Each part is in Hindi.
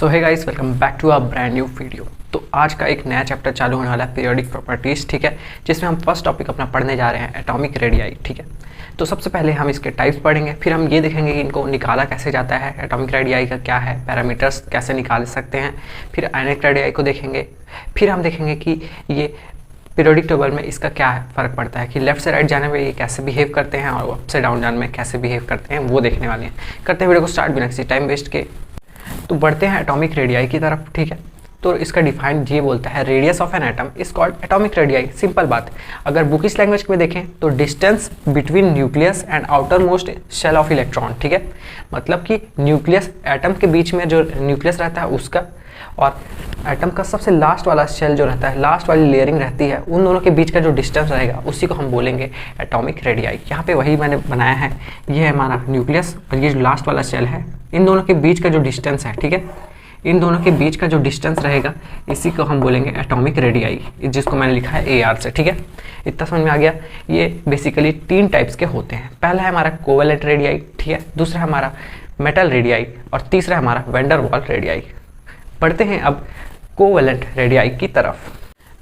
So hey guys, welcome back to a brand new video. तो आज का एक नया चैप्टर चालू होने वाला है पीरियोडिक प्रॉपर्टीज़, ठीक है, जिसमें हम फर्स्ट टॉपिक अपना पढ़ने जा रहे हैं एटॉमिक रेडियाई, ठीक है। तो सबसे पहले हम इसके टाइप्स पढ़ेंगे, फिर हम ये देखेंगे कि इनको निकाला कैसे जाता है, एटॉमिक रेडियाई का क्या है, पैरामीटर्स कैसे निकाल सकते हैं, फिर आयनिक रेडियाई को देखेंगे, फिर हम देखेंगे कि ये पीरियोडिक टेबल में इसका क्या फ़र्क पड़ता है कि लेफ्ट से राइट जाने में ये कैसे बिहेव करते हैं और अप से डाउन जाने में कैसे बिहेव करते हैं, वो देखने वाले हैं। करते हैं वीडियो को स्टार्ट बिना किसी टाइम वेस्ट के। तो बढ़ते हैं एटॉमिक रेडियाई की तरफ, ठीक है। तो इसका डिफाइन ये बोलता है, radius of an atom is called atomic radii. Simple बात, अगर बुकिश लैंग्वेज में देखें तो distance between nucleus and outermost shell of electron, ठीक है। मतलब कि न्यूक्लियस एटम के बीच में जो न्यूक्लियस रहता है उसका, और एटम का सबसे लास्ट वाला शेल जो रहता है, लास्ट वाली लेयरिंग रहती है, उन दोनों के बीच का जो डिस्टेंस रहेगा उसी को हम बोलेंगे एटॉमिक रेडियाई। यहाँ पे वही मैंने बनाया है, ये है हमारा न्यूक्लियस और ये जो लास्ट वाला शेल है, इन दोनों के बीच का जो डिस्टेंस है, ठीक है, इन दोनों के बीच का जो डिस्टेंस रहेगा इसी को हम बोलेंगे एटॉमिक रेडियाई, जिसको मैंने लिखा है AR से, ठीक है। इतना समझ में आ गया। ये बेसिकली 3 टाइप्स के होते हैं। पहला है हमारा कोवेलेंट रेडियाई, ठीक है, दूसरा है हमारा मेटल रेडियाई और तीसरा है हमारा वैन डेर वाल्स रेडियाई। बढ़ते हैं अब कोवेलेंट रेडियाई की तरफ।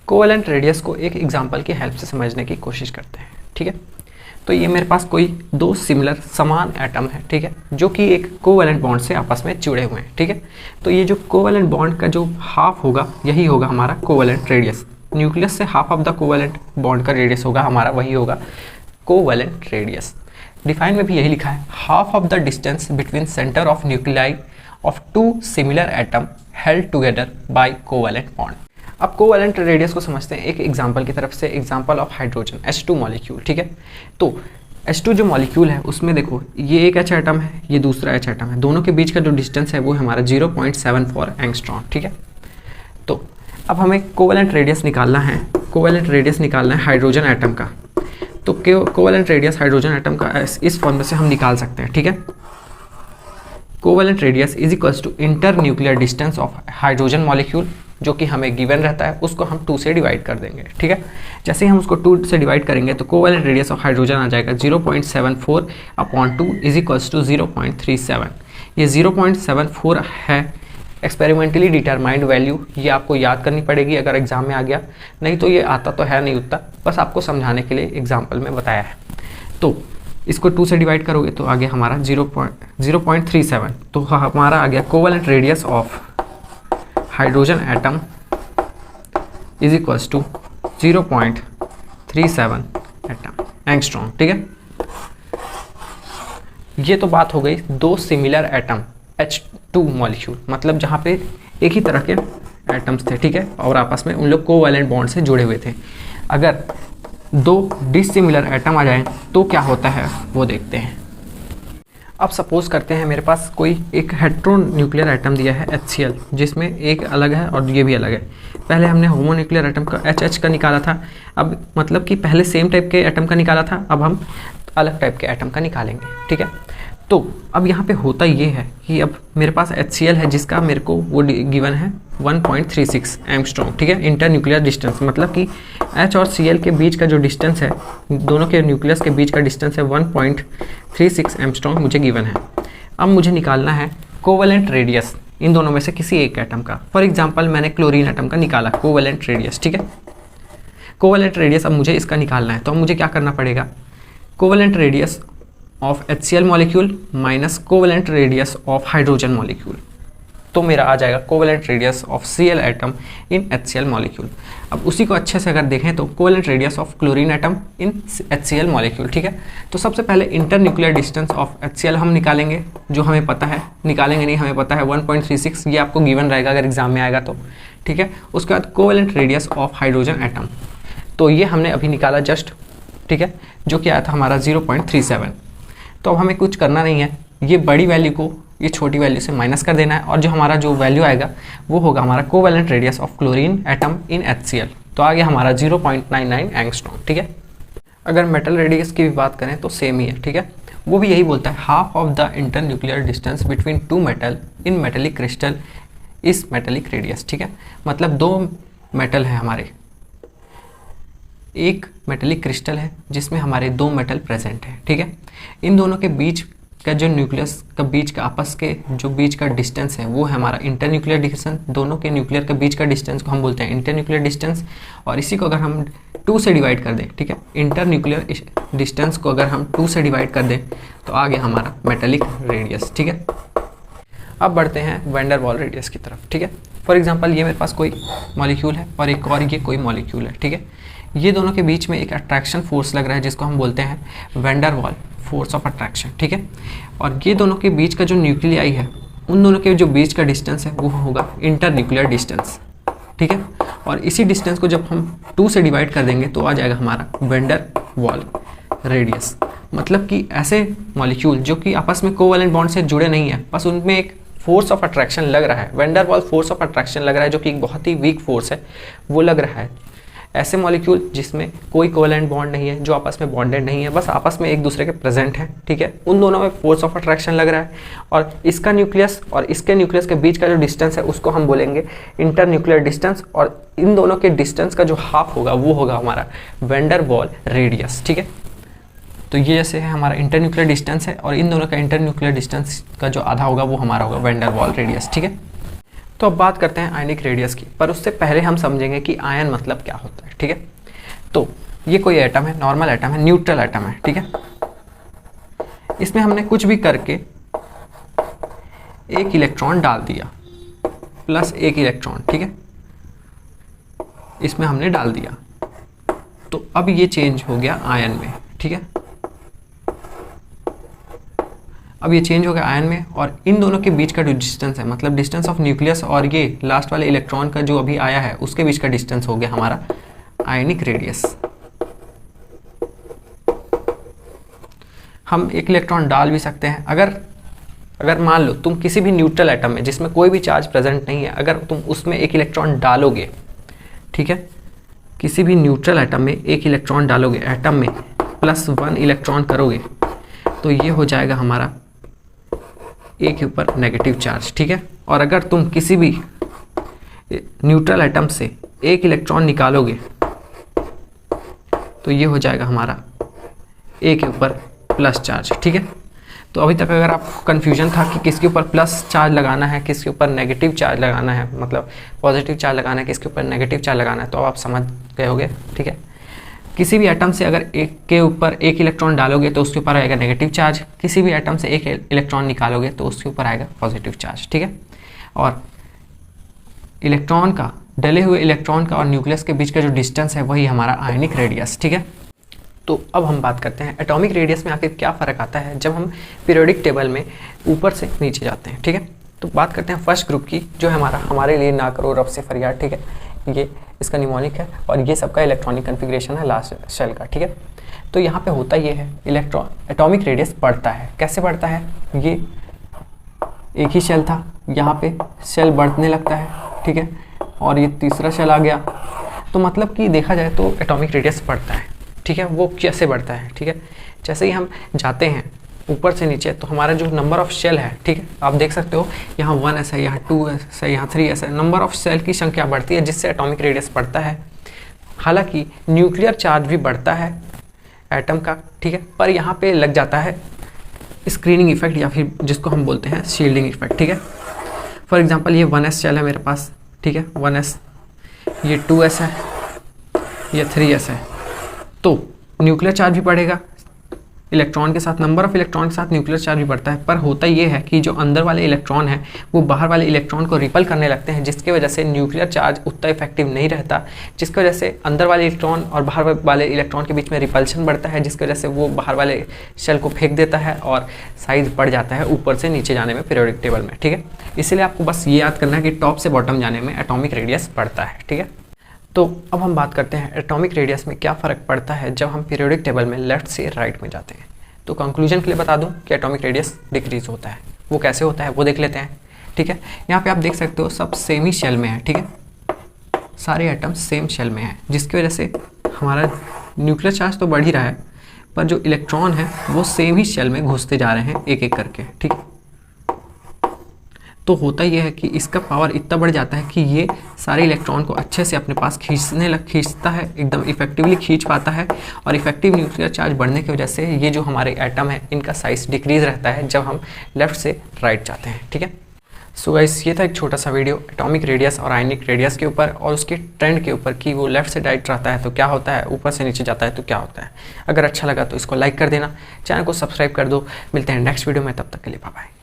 कोवेलेंट रेडियस को एक एग्जांपल की हेल्प से समझने की कोशिश करते हैं, ठीक है। तो ये मेरे पास कोई 2 सिमिलर समान एटम है, ठीक है, जो कि एक कोवेलेंट बॉन्ड से आपस में जुड़े हुए हैं, ठीक है। तो ये जो कोवेलेंट बॉन्ड का जो हाफ होगा यही होगा हमारा कोवेलेंट रेडियस। न्यूक्लियस से half of the covalent bond का रेडियस होगा हमारा, वही होगा कोवेलेंट रेडियस। डिफाइन में भी यही लिखा है, half of the distance between centre of nuclei of 2 similar atom held together by covalent bond. अब कोवेलेंट रेडियस को समझते हैं एक एग्जांपल की तरफ से, example of hydrogen H2 molecule, ठीक है। तो H2 जो मॉलिक्यूल है उसमें देखो, ये एक H एटम है, ये दूसरा H एटम है, दोनों के बीच का जो डिस्टेंस है वो है हमारा 0.74 एंगस्ट्रॉम, ठीक है। तो अब हमें कोवेलेंट रेडियस निकालना है, कोवेलेंट रेडियस निकालना है हाइड्रोजन एटम का। तो कोवेलेंट रेडियस हाइड्रोजन एटम का इस फॉर्म से हम निकाल सकते हैं, ठीक है। Covalent radius is equals to inter nuclear distance of hydrogen molecule, जो कि हमें गिवन रहता है, उसको हम 2 से डिवाइड कर देंगे, ठीक है। जैसे ही हम उसको 2 से डिवाइड करेंगे तो कोवेलेंट रेडियस ऑफ हाइड्रोजन आ जाएगा 0.74/2 इज इक्वल्स टू 0.37। ये 0.74 है एक्सपेरिमेंटली डिटरमाइंड वैल्यू, ये आपको याद करनी पड़ेगी अगर एग्जाम में आ गया, नहीं तो ये आता तो है नहीं उतना, बस आपको समझाने के लिए एग्जाम्पल में बताया है। तो इसको 2 से डिवाइड करोगे तो आ गया हमारा 0.37। तो हमारा आ गया covalent radius of hydrogen atom is equals to 0.37 angstrom, ठीक है। ये तो बात हो गई 2 सिमिलर एटम H2 मॉलिक्यूल, मतलब जहाँ पे एक ही तरह के एटम्स थे, ठीक है, और आपस में उन लोग कोवेलेंट बॉन्ड से जुड़े हुए थे। अगर 2 डिसिमिलर एटम आ जाएं तो क्या होता है वो देखते हैं। अब सपोज करते हैं मेरे पास कोई एक हेट्रोन्यूक्लियर एटम दिया है HCl, जिसमें एक अलग है और ये भी अलग है। पहले हमने होमोन्यूक्लियर एटम का HH का निकाला था, अब मतलब कि पहले सेम टाइप के एटम का निकाला था, अब हम अलग टाइप के एटम का निकालेंगे, ठीक है। तो अब यहाँ पे होता ये है कि अब मेरे पास HCl है, जिसका मेरे को वो गिवन है 1.36 एंगस्ट्रॉम, ठीक है, इंटर न्यूक्लियर डिस्टेंस, मतलब कि H और Cl के बीच का जो डिस्टेंस है, दोनों के न्यूक्लियस के बीच का डिस्टेंस है 1.36 एंगस्ट्रॉम मुझे गिवन है। अब मुझे निकालना है कोवेलेंट रेडियस इन दोनों में से किसी एक एटम का। फॉर एग्जाम्पल मैंने क्लोरीन एटम का निकाला कोवेलेंट रेडियस, ठीक है। कोवेलेंट रेडियस अब मुझे इसका निकालना है, तो अब मुझे क्या करना पड़ेगा, covalent radius of HCl molecule minus covalent radius of hydrogen molecule, तो मेरा आ जाएगा covalent radius of Cl atom in HCl molecule. अब उसी को अच्छे से अगर देखें तो covalent radius of chlorine atom in HCl molecule, ठीक है। तो सबसे पहले inter nuclear distance of HCl हम निकालेंगे, जो हमें पता है, निकालेंगे नहीं, हमें पता है 1.36, ये आपको गिवन रहेगा अगर एग्जाम में आएगा तो, ठीक है। उसके बाद covalent radius of hydrogen atom, तो ये हमने अभी निकाला जस्ट, ठीक है, जो कि आया था हमारा 0.37। तो अब हमें कुछ करना नहीं है, ये बड़ी वैल्यू को ये छोटी वैल्यू से माइनस कर देना है, और जो हमारा जो वैल्यू आएगा वो होगा हमारा covalent radius of chlorine atom in HCl, तो आ गया हमारा 0.99 एंगस्ट्रॉम, ठीक है। अगर मेटल रेडियस की भी बात करें तो सेम ही है, ठीक है, वो भी यही बोलता है, half of the inter nuclear distance between 2 metal in metallic crystal इस मेटेलिक रेडियस, ठीक है। मतलब 2 मेटल है हमारे, एक मेटेलिक क्रिस्टल है जिसमें हमारे 2 मेटल प्रेजेंट है, ठीक है। इन दोनों के बीच का जो न्यूक्लियस का बीच का आपस के जो बीच का डिस्टेंस है वो है हमारा इंटरन्यूक्लियर डिस्टेंस। दोनों के न्यूक्लियर के बीच का डिस्टेंस को हम बोलते हैं इंटरन्यूक्लियर डिस्टेंस। और इसी को अगर हम 2 से डिवाइड कर दें, ठीक है, इंटरन्यूक्लियर डिस्टेंस को अगर हम 2 से डिवाइड कर दें तो आ गया हमारा मेटालिक रेडियस, ठीक है। अब बढ़ते हैं वैन डेर वाल रेडियस की तरफ, ठीक है। फॉर एग्जांपल ये मेरे पास कोई मॉलिक्यूल है और एक और ये कोई मॉलिक्यूल है, ठीक है। ये दोनों के बीच में एक अट्रैक्शन फोर्स लग रहा है जिसको हम बोलते हैं van der Waals force of attraction, ठीक है। और ये दोनों के बीच का जो न्यूक्लियाई है उन दोनों के जो बीच का डिस्टेंस है वो होगा इंटर न्यूक्लियर डिस्टेंस, ठीक है। और इसी डिस्टेंस को जब हम 2 से डिवाइड कर देंगे तो आ जाएगा हमारा वैन डेर वाल रेडियस। मतलब कि ऐसे मॉलिक्यूल जो कि आपस में कोवैलेंट बॉन्ड से जुड़े नहीं है, बस उनमें एक फोर्स ऑफ अट्रैक्शन लग रहा है, van der Waals force of attraction लग रहा है, जो कि एक बहुत ही वीक फोर्स है वो लग रहा है। ऐसे मॉलिक्यूल जिसमें कोई कोवैलेंट बॉन्ड नहीं है, जो आपस में बॉन्डेड नहीं है, बस आपस में एक दूसरे के प्रेजेंट है, ठीक है, उन दोनों में फोर्स ऑफ अट्रैक्शन लग रहा है। और इसका न्यूक्लियस और इसके न्यूक्लियस के बीच का जो डिस्टेंस है उसको हम बोलेंगे इंटर न्यूक्लियर डिस्टेंस। और इन दोनों के डिस्टेंस का जो हाफ होगा वो होगा हमारा वैन डेर वाल रेडियस, ठीक है। तो ये जैसे है हमारा इंटर न्यूक्लियर डिस्टेंस है और इन दोनों का इंटर न्यूक्लियर डिस्टेंस का जो आधा होगा वो हमारा होगा वैन डेर वाल रेडियस, ठीक है। तो अब बात करते हैं आयनिक रेडियस की, पर उससे पहले हम समझेंगे कि आयन मतलब क्या होता है, ठीक है। तो ये कोई एटम है, नॉर्मल एटम है, न्यूट्रल एटम है, ठीक है। इसमें हमने कुछ भी करके एक इलेक्ट्रॉन डाल दिया, प्लस एक इलेक्ट्रॉन, ठीक है, इसमें हमने डाल दिया, तो अब ये चेंज हो गया आयन में, ठीक है। अब ये चेंज हो गया आयन में और इन दोनों के बीच का जो डिस्टेंस है, मतलब डिस्टेंस ऑफ न्यूक्लियस और ये लास्ट वाले इलेक्ट्रॉन का जो अभी आया है उसके बीच का डिस्टेंस हो गया हमारा आयनिक रेडियस। हम एक इलेक्ट्रॉन डाल भी सकते हैं। अगर मान लो तुम किसी भी न्यूट्रल एटम में जिसमें कोई भी चार्ज प्रेजेंट नहीं है, अगर तुम उसमें एक इलेक्ट्रॉन डालोगे, ठीक है, किसी भी न्यूट्रल एटम में एक इलेक्ट्रॉन डालोगे, एटम में +1 इलेक्ट्रॉन करोगे, तो ये हो जाएगा हमारा ए के ऊपर नेगेटिव चार्ज, ठीक है। और अगर तुम किसी भी न्यूट्रल एटम से एक इलेक्ट्रॉन निकालोगे तो ये हो जाएगा हमारा ए के ऊपर प्लस चार्ज, ठीक है। तो अभी तक अगर आपको कन्फ्यूजन था कि किसके ऊपर प्लस चार्ज लगाना है, किसके ऊपर नेगेटिव चार्ज लगाना है, मतलब पॉजिटिव चार्ज लगाना है, किसके ऊपर नेगेटिव चार्ज लगाना है, तो अब आप समझ गए होंगे, ठीक है। किसी भी एटम से अगर एक के ऊपर एक इलेक्ट्रॉन डालोगे तो उसके ऊपर आएगा नेगेटिव चार्ज, किसी भी एटम से एक इलेक्ट्रॉन निकालोगे तो उसके ऊपर आएगा पॉजिटिव चार्ज, ठीक है। और इलेक्ट्रॉन का, डले हुए इलेक्ट्रॉन का और न्यूक्लियस के बीच का जो डिस्टेंस है वही हमारा आयनिक रेडियस, ठीक है। तो अब हम बात करते हैं एटॉमिक रेडियस में आखिर क्या फ़र्क आता है जब हम पीरियोडिक टेबल में ऊपर से नीचे जाते हैं, ठीक है। तो बात करते हैं फर्स्ट ग्रुप की, जो है हमारे लिए ना करो रब से फरियाद, ठीक है। ये इसका निमोनिक है और ये सबका इलेक्ट्रॉनिक कन्फिग्रेशन है लास्ट शेल का, ठीक है। तो यहाँ पे होता ये है, एटॉमिक रेडियस बढ़ता है। कैसे बढ़ता है? ये एक ही शेल था, यहाँ पे शेल बढ़ने लगता है, ठीक है, और ये तीसरा शेल आ गया, तो मतलब कि देखा जाए तो एटॉमिक रेडियस बढ़ता है, ठीक है। वो कैसे बढ़ता है? ठीक है, जैसे ही हम जाते हैं ऊपर से नीचे तो हमारा जो नंबर ऑफ शेल है, ठीक है, आप देख सकते हो यहाँ 1s है, यहाँ 2s है, यहाँ 3s है, नंबर ऑफ शेल की संख्या बढ़ती है जिससे एटॉमिक रेडियस बढ़ता है। हालांकि न्यूक्लियर चार्ज भी बढ़ता है एटम का, ठीक है, पर यहाँ पे लग जाता है स्क्रीनिंग इफेक्ट या फिर जिसको हम बोलते हैं शील्डिंग इफेक्ट, ठीक है। फॉर एग्जांपल ये 1s शेल है मेरे पास, ठीक है, 1s, ये 2s है, ये 3s है, तो न्यूक्लियर चार्ज भी बढ़ेगा इलेक्ट्रॉन के साथ, नंबर ऑफ इलेक्ट्रॉन के साथ न्यूक्लियर चार्ज भी बढ़ता है। पर होता ये है कि जो अंदर वाले इलेक्ट्रॉन हैं वो बाहर वाले इलेक्ट्रॉन को रिपल करने लगते हैं, जिसकी वजह से न्यूक्लियर चार्ज उतना इफेक्टिव नहीं रहता, जिसकी वजह से अंदर वाले इलेक्ट्रॉन और बाहर वाले इलेक्ट्रॉन के बीच में रिपल्शन बढ़ता है, जिसकी वजह से वो बाहर वाले शेल को फेंक देता है और साइज बढ़ जाता है ऊपर से नीचे जाने में पीरियोडिक टेबल में, ठीक है। इसलिए आपको बस ये याद करना है कि टॉप से बॉटम जाने में एटॉमिक रेडियस बढ़ता है, ठीक है। तो अब हम बात करते हैं एटॉमिक रेडियस में क्या फ़र्क पड़ता है जब हम पीरियोडिक टेबल में लेफ्ट से राइट में जाते हैं। तो कंक्लूजन के लिए बता दूं कि एटॉमिक रेडियस डिक्रीज होता है। वो कैसे होता है वो देख लेते हैं, ठीक है। यहाँ पे आप देख सकते हो सब सेम ही शेल में है, ठीक है, सारे एटम सेम शेल में है, जिसकी वजह से हमारा न्यूक्लियर चार्ज तो बढ़ ही रहा है, पर जो इलेक्ट्रॉन है वो सेम ही शेल में घुसते जा रहे हैं एक एक करके, ठीक है। तो होता ये है कि इसका पावर इतना बढ़ जाता है कि ये सारे इलेक्ट्रॉन को अच्छे से अपने पास खींचता है, एकदम इफेक्टिवली खींच पाता है। और इफेक्टिव न्यूक्लियर चार्ज बढ़ने की वजह से ये जो हमारे एटम है इनका साइज डिक्रीज रहता है जब हम लेफ्ट से राइट जाते हैं, ठीक है। सो गाइस, ये था एक छोटा सा वीडियो एटॉमिक रेडियस और आयनिक रेडियस के ऊपर और उसके ट्रेंड के ऊपर कि वो लेफ्ट से राइट रहता है तो क्या होता है, ऊपर से नीचे जाता है तो क्या होता है। अगर अच्छा लगा तो इसको लाइक कर देना, चैनल को सब्सक्राइब कर दो। मिलते हैं नेक्स्ट वीडियो में, तब तक के लिए बाय बाय।